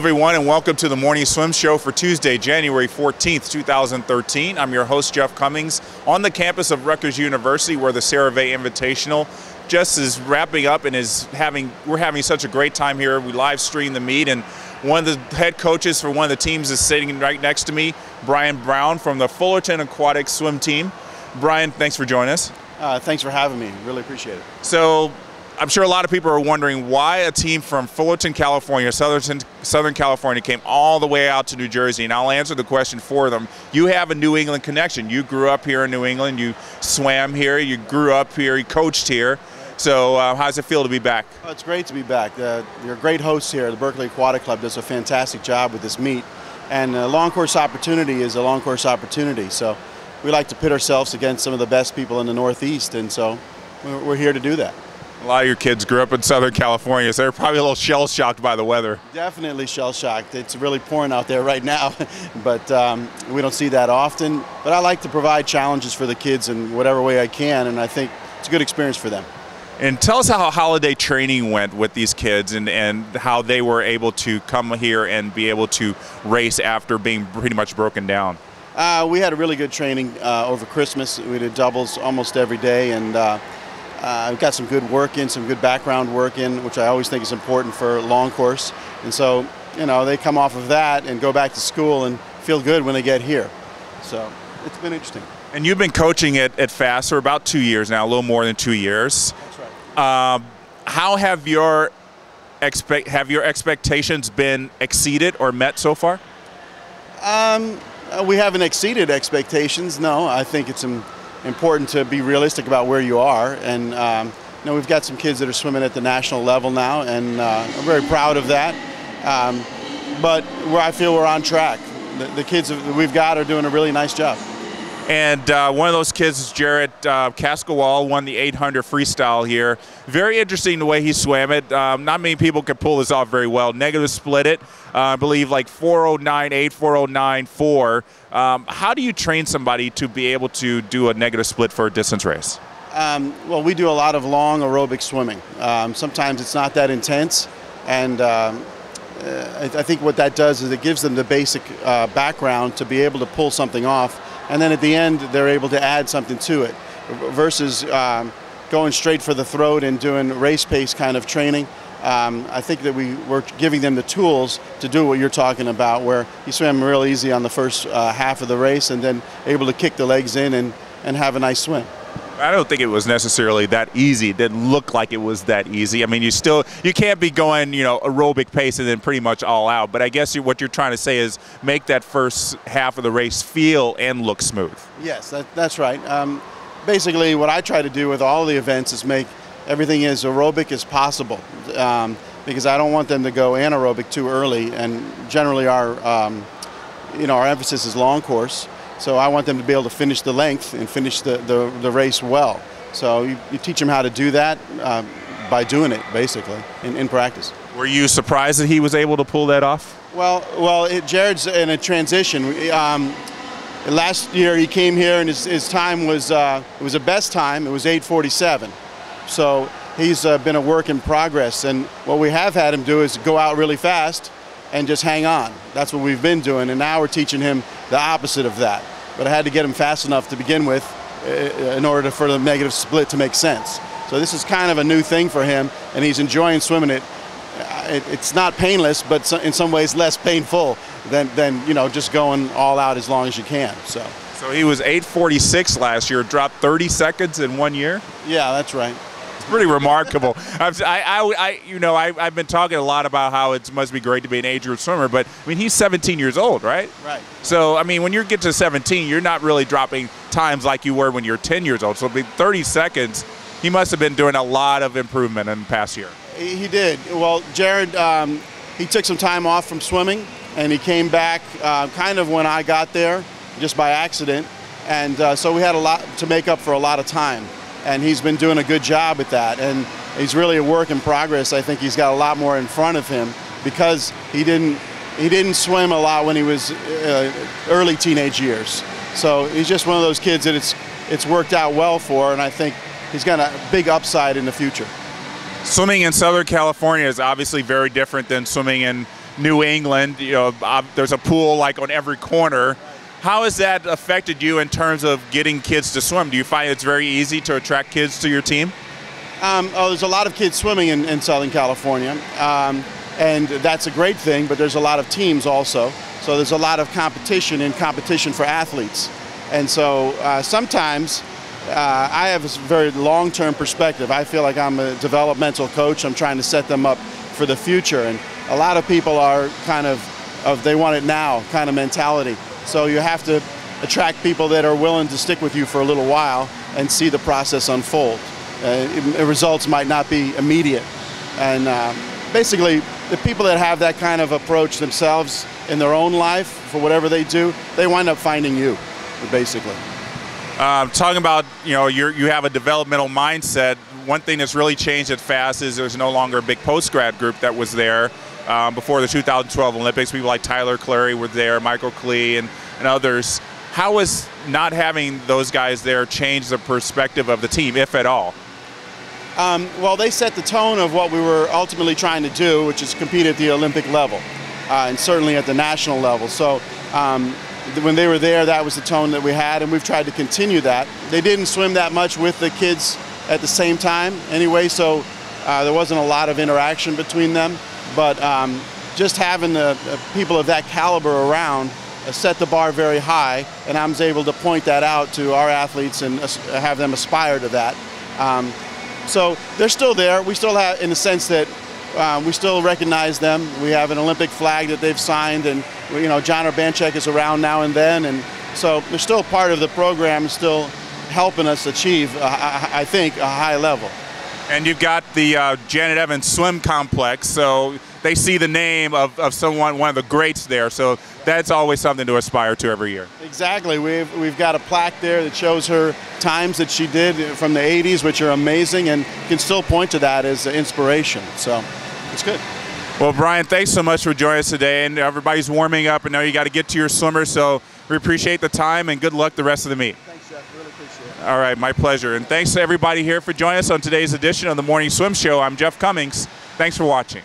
Everyone, and welcome to the Morning Swim Show for Tuesday, January 14th, 2013. I'm your host, Jeff Cummings, on the campus of Rutgers University, where the CeraVe Invitational just is wrapping up, and we're having such a great time here. We live stream the meet, and one of the head coaches for one of the teams is sitting right next to me, Brian Brown from the Fullerton Aquatic Swim Team. Brian, thanks for joining us. Thanks for having me. Really appreciate it. So, I'm sure a lot of people are wondering why a team from Fullerton, California, Southern California, came all the way out to New Jersey, and I'll answer the question for them. You have a New England connection. You grew up here in New England. You swam here. You grew up here. You coached here. So how does it feel to be back? Oh, it's great to be back. You're great hosts here. The Berkeley Aquatic Club does a fantastic job with this meet, and a long course opportunity is a long course opportunity. So we like to pit ourselves against some of the best people in the Northeast, and so we're here to do that. A lot of your kids grew up in Southern California, so they're probably a little shell-shocked by the weather. Definitely shell-shocked. It's really pouring out there right now, but we don't see that often. But I like to provide challenges for the kids in whatever way I can, and I think it's a good experience for them. And tell us how holiday training went with these kids, and how they were able to come here and be able to race after being pretty much broken down. We had a really good training over Christmas. We did doubles almost every day, and we've got some good work in, some good background work in, which I always think is important for long course. And so, you know, they come off of that and go back to school and feel good when they get here. So it's been interesting. And you've been coaching at FAST for about 2 years now, a little more than 2 years. That's right. How have your expectations been exceeded or met so far? We haven't exceeded expectations, no. I think it's important to be realistic about where you are, and you know, we've got some kids that are swimming at the national level now, and I'm very proud of that. But where I feel we're on track. The kids that we've got are doing a really nice job. And one of those kids is Jarrett Cascawal, won the 800 freestyle here. Very interesting the way he swam it. Not many people can pull this off very well. Negative split it, I believe like 409.8, 409.4. How do you train somebody to be able to do a negative split for a distance race? Well, we do a lot of long aerobic swimming. Sometimes it's not that intense, and I think what that does is it gives them the basic background to be able to pull something off. And then at the end, they're able to add something to it, versus going straight for the throat and doing race pace kind of training. I think that we're giving them the tools to do what you're talking about, where you swim real easy on the first half of the race and then able to kick the legs in and have a nice swim. I don't think it was necessarily that easy. It didn't look like it was that easy. I mean, you can't be going, you know, aerobic pace and then pretty much all out. But I guess what you're trying to say is make that first half of the race feel and look smooth. Yes, that's right. Basically, what I try to do with all the events is make everything as aerobic as possible, because I don't want them to go anaerobic too early. And generally, our emphasis is long course. So I want them to be able to finish the length and finish the race well. So you teach them how to do that by doing it, basically, in practice. Were you surprised that he was able to pull that off? Well, Jared's in a transition. Last year he came here and his time was, it was the best time. It was 8:47. So he's been a work in progress. And what we have had him do is go out really fast and just hang on. That's what we've been doing, and now we're teaching him the opposite of that. But I had to get him fast enough to begin with in order for the negative split to make sense. So this is kind of a new thing for him, and he's enjoying swimming it. It's not painless, but in some ways less painful than you know, just going all out as long as you can. So he was 8:46 last year, dropped 30 seconds in 1 year? Yeah, that's right. Pretty remarkable. I've been talking a lot about how it must be great to be an age group swimmer, but I mean, he's 17 years old, right? Right. So I mean, when you get to 17, you're not really dropping times like you were when you're 10 years old. So 30 seconds, he must have been doing a lot of improvement in the past year. He did. Well, Jared, he took some time off from swimming, and he came back kind of when I got there, just by accident, and so we had a lot to make up for a lot of time. And he's been doing a good job at that, and he's really a work in progress. I think he's got a lot more in front of him because he didn't swim a lot when he was early teenage years. So he's just one of those kids that it's worked out well for, and I think he's got a big upside in the future. Swimming in Southern California is obviously very different than swimming in New England. There's a pool like on every corner. How has that affected you in terms of getting kids to swim? Do you find it's very easy to attract kids to your team? There's a lot of kids swimming in Southern California, and that's a great thing, but there's a lot of teams also. So there's a lot of competition for athletes. And so sometimes I have a very long-term perspective. I feel like I'm a developmental coach. I'm trying to set them up for the future. And a lot of people are kind of they want it now kind of mentality. So you have to attract people that are willing to stick with you for a little while and see the process unfold. Results might not be immediate. And basically, the people that have that kind of approach themselves in their own life for whatever they do, they wind up finding you, basically. Talking about, you have a developmental mindset. One thing that's really changed at FAST is there's no longer a big post-grad group that was there before the 2012 Olympics. People like Tyler Clary were there, Michael Klee, and others. How has not having those guys there changed the perspective of the team, if at all? Well, they set the tone of what we were ultimately trying to do, which is compete at the Olympic level, and certainly at the national level. So when they were there, that was the tone that we had, and we've tried to continue that. They didn't swim that much with the kids at the same time anyway, so there wasn't a lot of interaction between them. But just having the people of that caliber around set the bar very high, and I was able to point that out to our athletes and have them aspire to that. So they're still there. We still have, in the sense that we still recognize them. We have an Olympic flag that they've signed, and John Urbanchek is around now and then, and so they're still part of the program, still helping us achieve, I think, a high level. And you've got the Janet Evans Swim Complex, so they see the name of one of the greats there, so that's always something to aspire to every year. Exactly. We've got a plaque there that shows her times that she did from the 80s, which are amazing, and can still point to that as inspiration. So it's good. Well, Brian, thanks so much for joining us today, and everybody's warming up, and now you got to get to your swimmers, so we appreciate the time, and good luck the rest of the meet. Thanks, Jeff. Really appreciate it. All right, my pleasure. And thanks to everybody here for joining us on today's edition of the Morning Swim Show. I'm Jeff Cummings. Thanks for watching.